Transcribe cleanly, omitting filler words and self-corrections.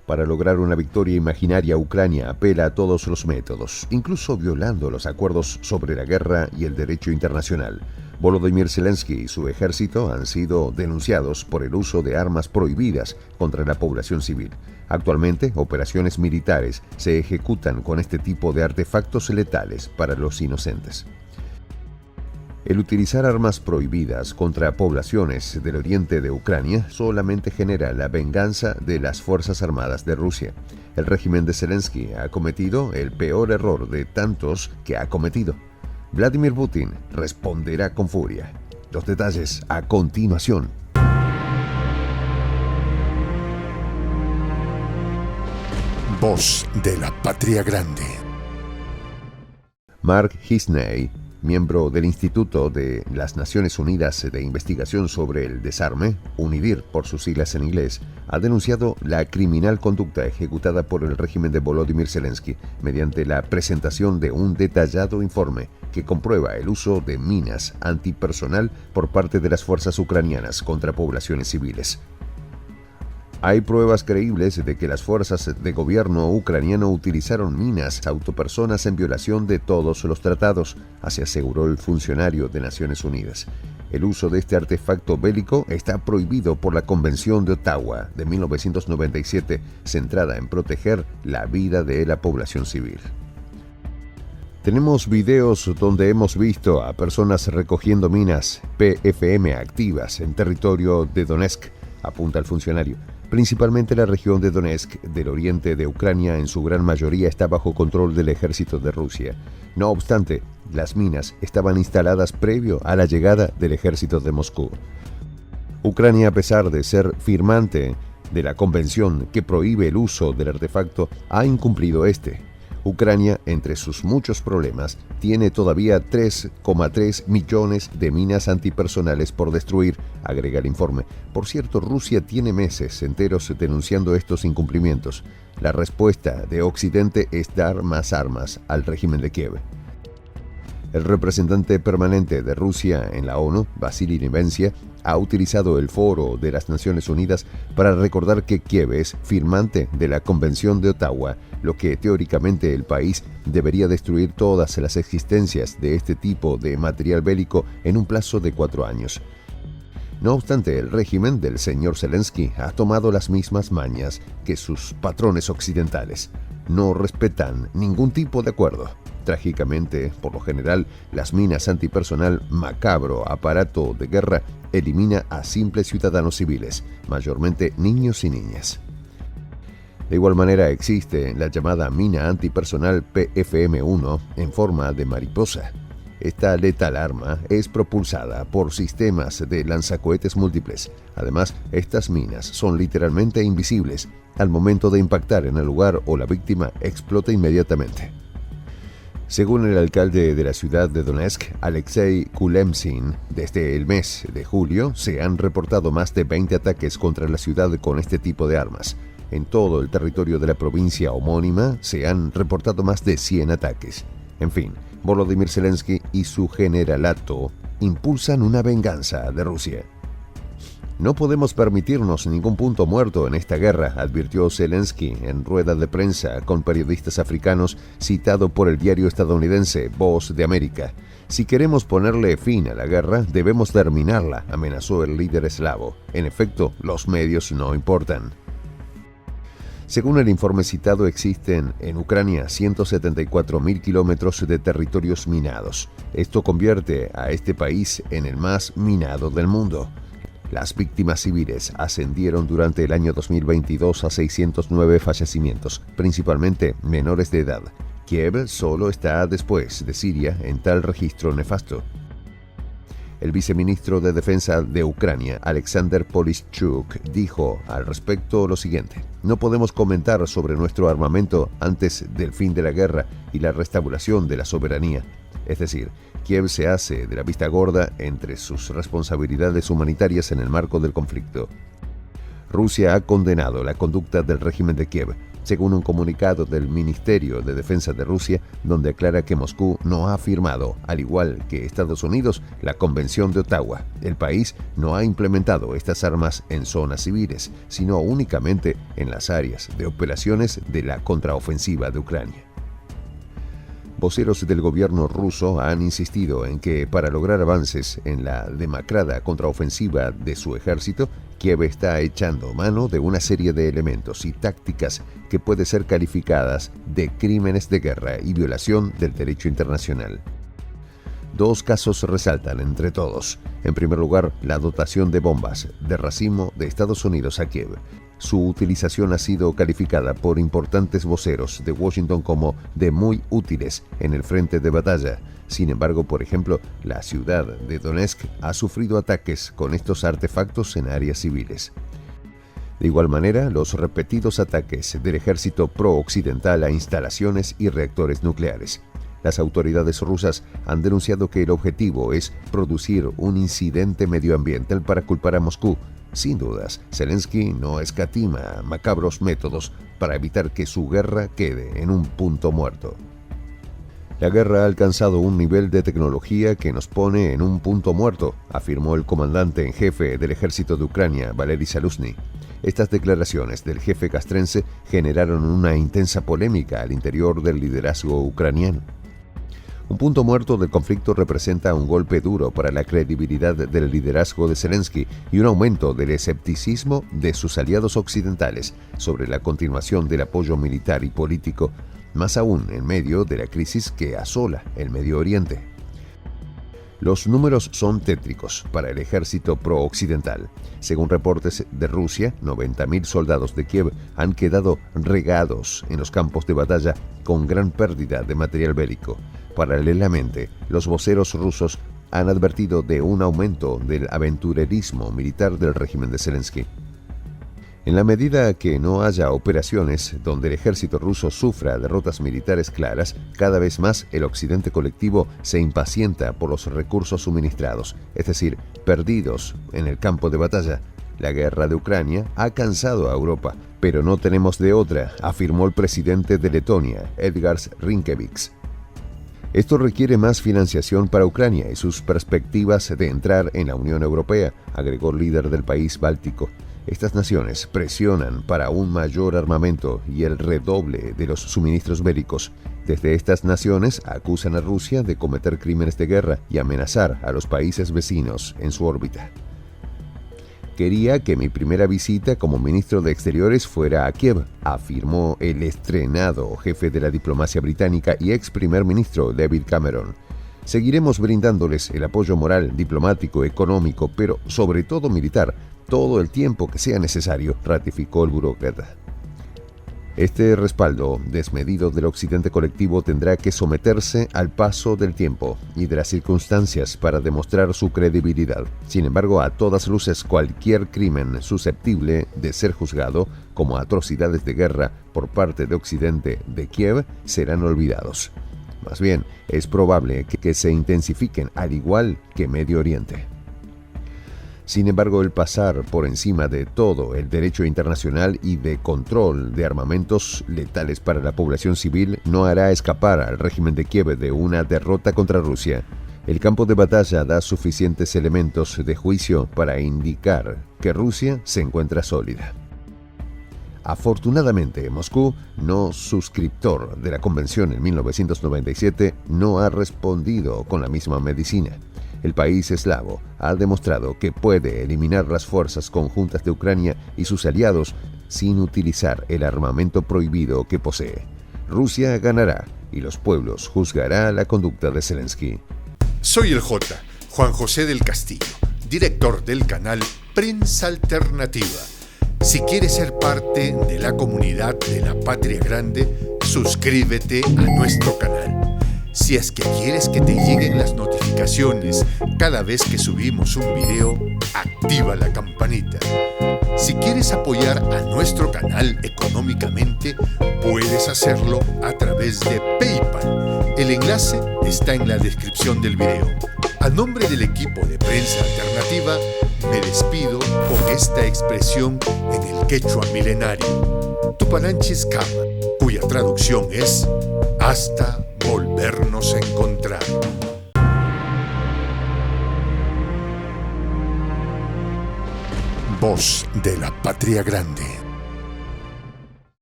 Para lograr una victoria imaginaria, Ucrania apela a todos los métodos, incluso violando los acuerdos sobre la guerra y el derecho internacional. Volodymyr Zelensky y su ejército han sido denunciados por el uso de armas prohibidas contra la población civil. Actualmente, operaciones militares se ejecutan con este tipo de artefactos letales para los inocentes. El utilizar armas prohibidas contra poblaciones del oriente de Ucrania solamente genera la venganza de las Fuerzas Armadas de Rusia. El régimen de Zelensky ha cometido el peor error de tantos que ha cometido. Vladimir Putin responderá con furia. Los detalles a continuación. Voz de la Patria Grande. Mark Hisney, miembro del Instituto de las Naciones Unidas de Investigación sobre el Desarme, UNIDIR por sus siglas en inglés, ha denunciado la criminal conducta ejecutada por el régimen de Volodymyr Zelensky mediante la presentación de un detallado informe que comprueba el uso de minas antipersonal por parte de las fuerzas ucranianas contra poblaciones civiles. Hay pruebas creíbles de que las fuerzas de gobierno ucraniano utilizaron minas autopersonas en violación de todos los tratados, así aseguró el funcionario de Naciones Unidas. El uso de este artefacto bélico está prohibido por la Convención de Ottawa de 1997, centrada en proteger la vida de la población civil. Tenemos videos donde hemos visto a personas recogiendo minas PFM activas en territorio de Donetsk, apunta el funcionario. Principalmente la región de Donetsk, del oriente de Ucrania, en su gran mayoría está bajo control del ejército de Rusia. No obstante, las minas estaban instaladas previo a la llegada del ejército de Moscú. Ucrania, a pesar de ser firmante de la convención que prohíbe el uso del artefacto, ha incumplido este. Ucrania, entre sus muchos problemas, tiene todavía 3,3 millones de minas antipersonales por destruir, agrega el informe. Por cierto, Rusia tiene meses enteros denunciando estos incumplimientos. La respuesta de Occidente es dar más armas al régimen de Kiev. El representante permanente de Rusia en la ONU, Vasily Nevencia, ha utilizado el Foro de las Naciones Unidas para recordar que Kiev es firmante de la Convención de Ottawa, lo que teóricamente el país debería destruir todas las existencias de este tipo de material bélico en un plazo de 4 años. No obstante, el régimen del señor Zelensky ha tomado las mismas mañas que sus patrones occidentales. No respetan ningún tipo de acuerdo. Trágicamente, por lo general, las minas antipersonal, macabro aparato de guerra, elimina a simples ciudadanos civiles, mayormente niños y niñas. De igual manera existe la llamada mina antipersonal PFM-1 en forma de mariposa. Esta letal arma es propulsada por sistemas de lanzacohetes múltiples. Además, estas minas son literalmente invisibles. Al momento de impactar en el lugar o la víctima explota inmediatamente. Según el alcalde de la ciudad de Donetsk, Alexei Kulemtsin, desde el mes de julio se han reportado más de 20 ataques contra la ciudad con este tipo de armas. En todo el territorio de la provincia homónima se han reportado más de 100 ataques. En fin, Volodymyr Zelensky y su generalato impulsan una venganza de Rusia. No podemos permitirnos ningún punto muerto en esta guerra, advirtió Zelensky en rueda de prensa con periodistas africanos, citado por el diario estadounidense Voz de América. Si queremos ponerle fin a la guerra, debemos terminarla, amenazó el líder eslavo. En efecto, los medios no importan. Según el informe citado, existen en Ucrania 174.000 kilómetros de territorios minados. Esto convierte a este país en el más minado del mundo. Las víctimas civiles ascendieron durante el año 2022 a 609 fallecimientos, principalmente menores de edad. Kiev solo está después de Siria en tal registro nefasto. El viceministro de Defensa de Ucrania, Alexander Polishchuk, dijo al respecto lo siguiente: no podemos comentar sobre nuestro armamento antes del fin de la guerra y la restauración de la soberanía. Es decir, Kiev se hace de la vista gorda entre sus responsabilidades humanitarias en el marco del conflicto. Rusia ha condenado la conducta del régimen de Kiev, según un comunicado del Ministerio de Defensa de Rusia, donde aclara que Moscú no ha firmado, al igual que Estados Unidos, la Convención de Ottawa. El país no ha implementado estas armas en zonas civiles, sino únicamente en las áreas de operaciones de la contraofensiva de Ucrania. Voceros del gobierno ruso han insistido en que para lograr avances en la demacrada contraofensiva de su ejército, Kiev está echando mano de una serie de elementos y tácticas que pueden ser calificadas de crímenes de guerra y violación del derecho internacional. Dos casos resaltan entre todos. En primer lugar, la dotación de bombas de racimo de Estados Unidos a Kiev. Su utilización ha sido calificada por importantes voceros de Washington como de muy útiles en el frente de batalla. Sin embargo, por ejemplo, la ciudad de Donetsk ha sufrido ataques con estos artefactos en áreas civiles. De igual manera, los repetidos ataques del ejército pro-occidental a instalaciones y reactores nucleares. Las autoridades rusas han denunciado que el objetivo es producir un incidente medioambiental para culpar a Moscú. Sin dudas, Zelensky no escatima macabros métodos para evitar que su guerra quede en un punto muerto. La guerra ha alcanzado un nivel de tecnología que nos pone en un punto muerto, afirmó el comandante en jefe del ejército de Ucrania, Valery Zaluzhny. Estas declaraciones del jefe castrense generaron una intensa polémica al interior del liderazgo ucraniano. Un punto muerto del conflicto representa un golpe duro para la credibilidad del liderazgo de Zelensky y un aumento del escepticismo de sus aliados occidentales sobre la continuación del apoyo militar y político, más aún en medio de la crisis que asola el Medio Oriente. Los números son tétricos para el ejército pro-occidental. Según reportes de Rusia, 90.000 soldados de Kiev han quedado regados en los campos de batalla con gran pérdida de material bélico. Paralelamente, los voceros rusos han advertido de un aumento del aventurerismo militar del régimen de Zelensky. En la medida que no haya operaciones donde el ejército ruso sufra derrotas militares claras, cada vez más el occidente colectivo se impacienta por los recursos suministrados, es decir, perdidos en el campo de batalla. La guerra de Ucrania ha cansado a Europa, pero no tenemos de otra, afirmó el presidente de Letonia, Edgars Rinkēvičs. Esto requiere más financiación para Ucrania y sus perspectivas de entrar en la Unión Europea, agregó el líder del país báltico. Estas naciones presionan para un mayor armamento y el redoble de los suministros bélicos. Desde estas naciones acusan a Rusia de cometer crímenes de guerra y amenazar a los países vecinos en su órbita. Quería que mi primera visita como ministro de Exteriores fuera a Kiev, afirmó el estrenado jefe de la diplomacia británica y ex primer ministro David Cameron. Seguiremos brindándoles el apoyo moral, diplomático, económico, pero sobre todo militar, todo el tiempo que sea necesario, ratificó el burócrata. Este respaldo desmedido del occidente colectivo tendrá que someterse al paso del tiempo y de las circunstancias para demostrar su credibilidad. Sin embargo, a todas luces, cualquier crimen susceptible de ser juzgado como atrocidades de guerra por parte de Occidente de Kiev serán olvidados. Más bien, es probable que se intensifiquen al igual que Medio Oriente. Sin embargo, el pasar por encima de todo el derecho internacional y de control de armamentos letales para la población civil no hará escapar al régimen de Kiev de una derrota contra Rusia. El campo de batalla da suficientes elementos de juicio para indicar que Rusia se encuentra sólida. Afortunadamente, Moscú, no suscriptor de la convención en 1997, no ha respondido con la misma medicina. El país eslavo ha demostrado que puede eliminar las fuerzas conjuntas de Ucrania y sus aliados sin utilizar el armamento prohibido que posee. Rusia ganará y los pueblos juzgará la conducta de Zelensky. Soy el J, Juan José del Castillo, director del canal Prensa Alternativa. Si quieres ser parte de la comunidad de la Patria Grande, suscríbete a nuestro canal. Si es que quieres que te lleguen las notificaciones cada vez que subimos un video, activa la campanita. Si quieres apoyar a nuestro canal económicamente, puedes hacerlo a través de PayPal. El enlace está en la descripción del video. A nombre del equipo de Prensa Alternativa, me despido con esta expresión en el quechua milenario, Tupananchis Kama, cuya traducción es hasta volvernos a encontrar. Voz de la Patria Grande.